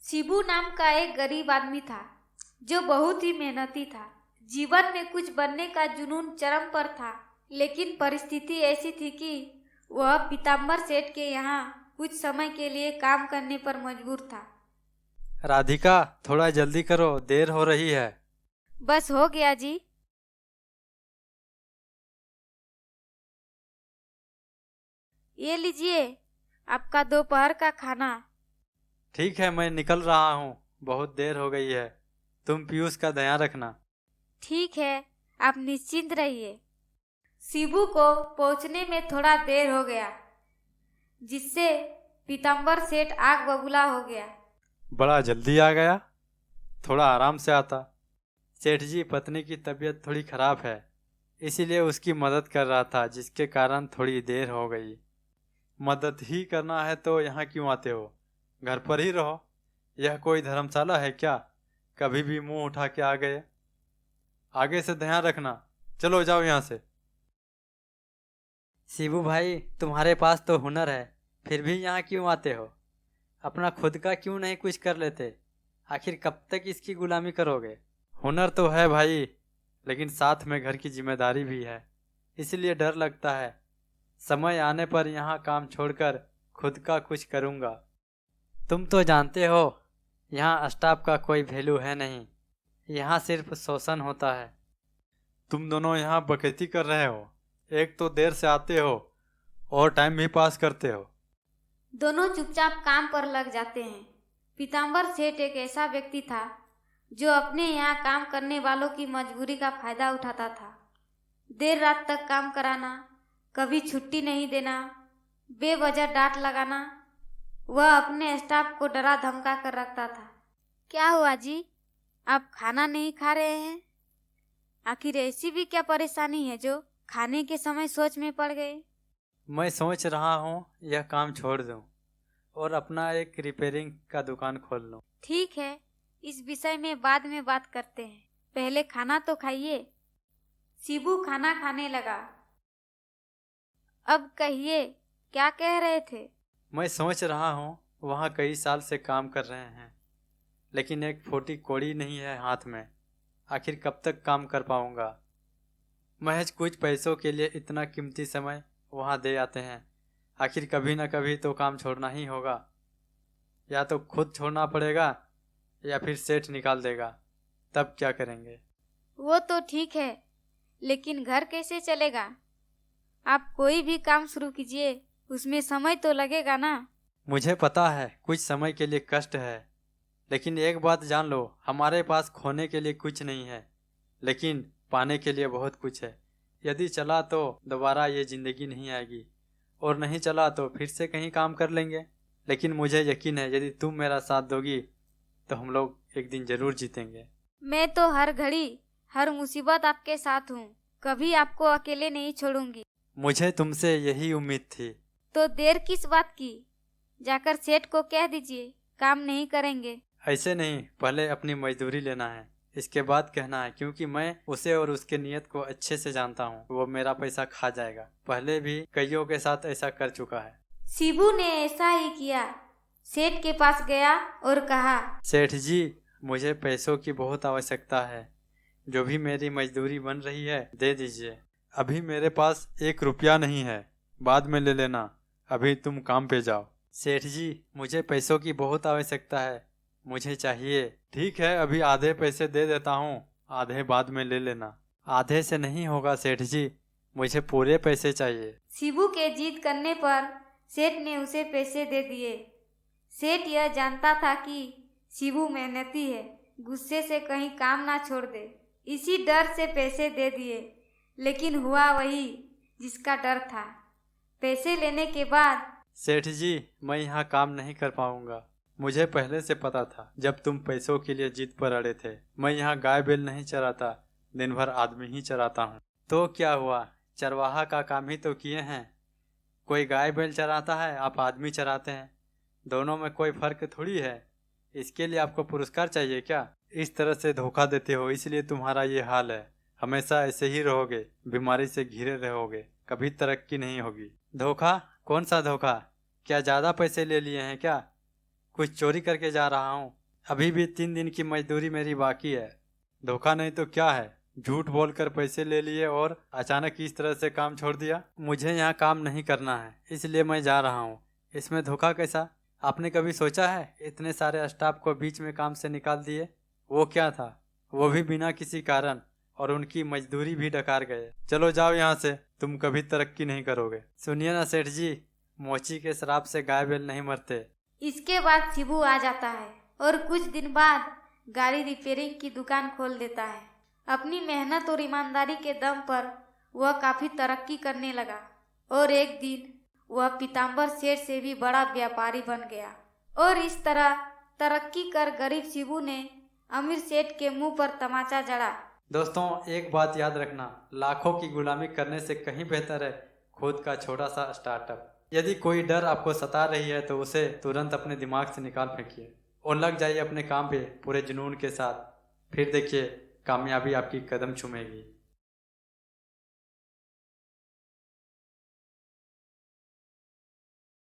शिबू नाम का एक गरीब आदमी था जो बहुत ही मेहनती था। जीवन में कुछ बनने का जुनून चरम पर था, लेकिन परिस्थिति ऐसी थी कि वह पीताम्बर सेठ के यहाँ कुछ समय के लिए काम करने पर मजबूर था। राधिका, थोड़ा जल्दी करो, देर हो रही है। बस हो गया जी। ये लीजिए आपका दोपहर का खाना। ठीक है, मैं निकल रहा हूँ, बहुत देर हो गई है। तुम पीयूष का ध्यान रखना। ठीक है, आप निश्चिंत रहिए। शिबू को पहुंचने में थोड़ा देर हो गया, जिससे पीताम्बर सेठ आग बबूला हो गया। बड़ा जल्दी आ गया, थोड़ा आराम से आता। सेठ जी, पत्नी की तबीयत थोड़ी खराब है, इसीलिए उसकी मदद कर रहा था, जिसके कारण थोड़ी देर हो गई। मदद ही करना है तो यहाँ क्यों आते हो? घर पर ही रहो। यह कोई धर्मशाला है क्या? कभी भी मुंह उठा के आ गए। आगे से ध्यान रखना। चलो जाओ यहाँ से। शिबू भाई, तुम्हारे पास तो हुनर है, फिर भी यहाँ क्यों आते हो? अपना खुद का क्यों नहीं कुछ कर लेते? आखिर कब तक इसकी गुलामी करोगे? हुनर तो है भाई, लेकिन साथ में घर की जिम्मेदारी भी है, इसलिए डर लगता है। समय आने पर यहाँ काम छोड़कर खुद का कुछ करूँगा। तुम तो जानते हो, यहाँ स्टाफ का कोई वैल्यू है नहीं, यहाँ सिर्फ शोषण होता है। तुम दोनों यहाँ बकैती कर रहे हो, एक तो देर से आते हो और टाइम भी पास करते हो। दोनों चुपचाप काम पर लग जाते हैं। पीताम्बर सेठ एक ऐसा व्यक्ति था जो अपने यहाँ काम करने वालों की मजबूरी का फायदा उठाता था। देर रात तक काम कराना, कभी छुट्टी नहीं देना, बेवजह डांट लगाना। वह अपने स्टाफ को डरा धमका कर रखता था। क्या हुआ जी, आप खाना नहीं खा रहे हैं? आखिर ऐसी भी क्या परेशानी है जो खाने के समय सोच में पड़ गए? मैं सोच रहा हूँ यह काम छोड़ दूँ और अपना एक रिपेयरिंग का दुकान खोल लूँ। ठीक है, इस विषय में बाद में बात करते हैं, पहले खाना तो खाइए। शिबू खाना खाने लगा। अब कहिए, क्या कह रहे थे? मैं सोच रहा हूँ, वहाँ कई साल से काम कर रहे हैं, लेकिन एक फूटी कौड़ी नहीं है हाथ में। आखिर कब तक काम कर पाऊँगा? महज कुछ पैसों के लिए इतना कीमती समय वहाँ दे आते हैं। आखिर कभी ना कभी तो काम छोड़ना ही होगा। या तो खुद छोड़ना पड़ेगा या फिर सेठ निकाल देगा। तब क्या करेंगे? वो तो ठीक है, लेकिन घर कैसे चलेगा? आप कोई भी काम शुरू कीजिए, उसमें समय तो लगेगा ना। मुझे पता है कुछ समय के लिए कष्ट है, लेकिन एक बात जान लो, हमारे पास खोने के लिए कुछ नहीं है, लेकिन पाने के लिए बहुत कुछ है। यदि चला तो दोबारा ये ज़िंदगी नहीं आएगी, और नहीं चला तो फिर से कहीं काम कर लेंगे। लेकिन मुझे यकीन है, यदि तुम मेरा साथ दोगी तो हम लोग एक दिन ज़रूर जीतेंगे। मैं तो हर घड़ी हर मुसीबत आपके साथ हूँ, कभी आपको अकेले नहीं छोड़ूंगी। मुझे तुमसे यही उम्मीद थी। तो देर किस बात की? जाकर सेठ को कह दीजिए काम नहीं करेंगे। ऐसे नहीं, पहले अपनी मजदूरी लेना है, इसके बाद कहना है, क्योंकि मैं उसे और उसके नियत को अच्छे से जानता हूँ। वो मेरा पैसा खा जाएगा, पहले भी कईयों के साथ ऐसा कर चुका है। शिबू ने ऐसा ही किया। सेठ के पास गया और कहा, सेठ जी, मुझे पैसों की बहुत आवश्यकता है, जो भी मेरी मजदूरी बन रही है दे दीजिए। अभी मेरे पास 1 रुपया नहीं है, बाद में ले लेना, अभी तुम काम पे जाओ। सेठ जी, मुझे पैसों की बहुत आवश्यकता है, मुझे चाहिए। ठीक है, अभी आधे पैसे दे देता हूँ, आधे बाद में ले लेना। आधे से नहीं होगा सेठ जी, मुझे पूरे पैसे चाहिए। शिबू के जिद करने पर सेठ ने उसे पैसे दे दिए। सेठ यह जानता था कि शिबू मेहनती है, गुस्से से कहीं काम ना छोड़ दे, इसी डर से पैसे दे दिए। लेकिन हुआ वही जिसका डर था। पैसे लेने के बाद, सेठ जी, मैं यहाँ काम नहीं कर पाऊंगा। मुझे पहले से पता था, जब तुम पैसों के लिए जिद पर अड़े थे। मैं यहाँ गाय बैल नहीं चराता, दिन भर आदमी ही चराता हूँ। तो क्या हुआ, चरवाहा का काम ही तो किए हैं। कोई गाय बैल चराता है, आप आदमी चराते हैं, दोनों में कोई फर्क थोड़ी है। इसके लिए आपको पुरस्कार चाहिए क्या? इस तरह से धोखा देते हो, इसलिए तुम्हारा ये हाल है। हमेशा ऐसे ही रहोगे, बीमारी से घिरे रहोगे, कभी तरक्की नहीं होगी। धोखा? कौन सा धोखा? क्या ज़्यादा पैसे ले लिए हैं क्या? कुछ चोरी करके जा रहा हूँ। अभी भी 3 दिन की मजदूरी मेरी बाकी है। धोखा नहीं तो क्या है, झूठ बोलकर पैसे ले लिए और अचानक इस तरह से काम छोड़ दिया। मुझे यहाँ काम नहीं करना है, इसलिए मैं जा रहा हूँ। इसमें धोखा कैसा? आपने कभी सोचा है इतने सारे स्टाफ को बीच में काम से निकाल दिए? वो क्या था, वो भी बिना किसी कारण, और उनकी मजदूरी भी डकार गए। चलो जाओ यहाँ से, तुम कभी तरक्की नहीं करोगे। सुनिए ना सेठ जी, मोची के शराब से गाय बैल नहीं मरते। इसके बाद शिबू आ जाता है और कुछ दिन बाद गाड़ी रिपेयरिंग की दुकान खोल देता है। अपनी मेहनत और ईमानदारी के दम पर वह काफी तरक्की करने लगा और एक दिन वह पीताम्बर सेठ से भी बड़ा व्यापारी बन गया। और इस तरह तरक्की कर गरीब शिबू ने अमीर सेठ के मुंह पर तमाचा जड़ा। दोस्तों, एक बात याद रखना, लाखों की गुलामी करने से कहीं बेहतर है खुद का छोटा सा स्टार्टअप। यदि कोई डर आपको सता रही है तो उसे तुरंत अपने दिमाग से निकाल फेंकिए और लग जाइए अपने काम पे पूरे जुनून के साथ। फिर देखिए कामयाबी आपकी कदम चूमेगी।